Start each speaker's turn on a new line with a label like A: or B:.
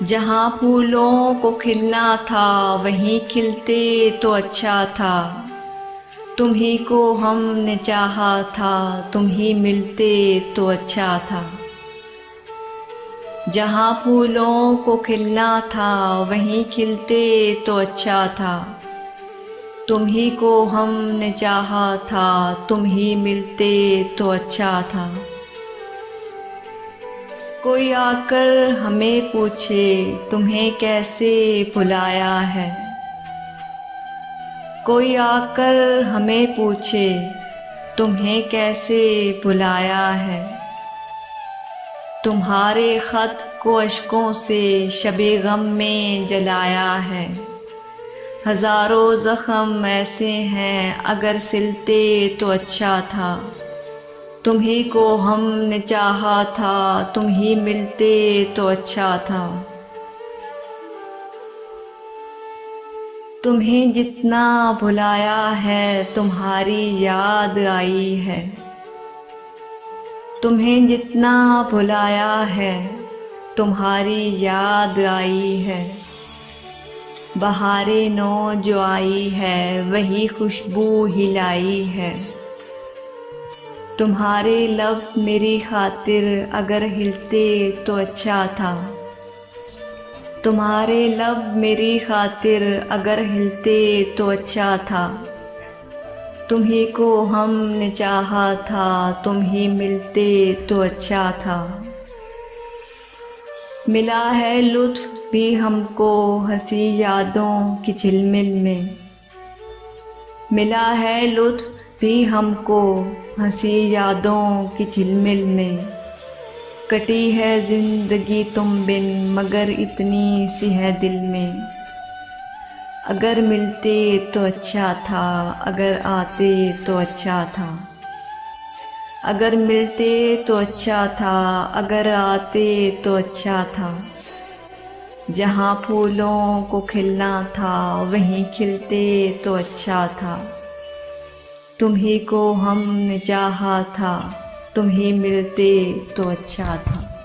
A: जहाँ फूलों को खिलना था वहीं खिलते तो अच्छा था। तुम्ही को हमने चाहा था, तुम ही मिलते तो अच्छा था। जहाँ फूलों को खिलना था वहीं खिलते तो अच्छा था। तुम ही को हमने चाहा था, तुम ही मिलते तो अच्छा था। कोई आकर हमें पूछे तुम्हें कैसे भुलाया है। कोई आकर हमें पूछे तुम्हें कैसे भुलाया है। तुम्हारे खत को अश्कों से शबे गम में जलाया है। हजारों जख्म ऐसे हैं अगर सिलते तो अच्छा था। तुम्ही को हमने चाहा था, तुम ही मिलते तो अच्छा था। तुम्हें जितना भुलाया है तुम्हारी याद आई है। तुम्हें जितना भुलाया है तुम्हारी याद आई है। बहारे नो जो आई है वही खुशबू हिलाई है। तुम्हारे लब मेरी खातिर अगर हिलते तो अच्छा था। तुम्हारे लब मेरी खातिर अगर हिलते तो अच्छा था। तुम्ही को हमने चाहा था, तुम ही मिलते तो अच्छा था। मिला है लुत्फ भी हमको हंसी यादों की झिलमिल में। मिला है लुत्फ भी हमको हंसी यादों की झिलमिल में। कटी है जिंदगी तुम बिन मगर इतनी सी है दिल में। अगर मिलते तो अच्छा था, अगर आते तो अच्छा था। अगर मिलते तो अच्छा था, अगर आते तो अच्छा था। जहाँ फूलों को खिलना था वहीं खिलते तो अच्छा था। तुम ही को हमने चाहा था, तुम ही मिलते तो अच्छा था।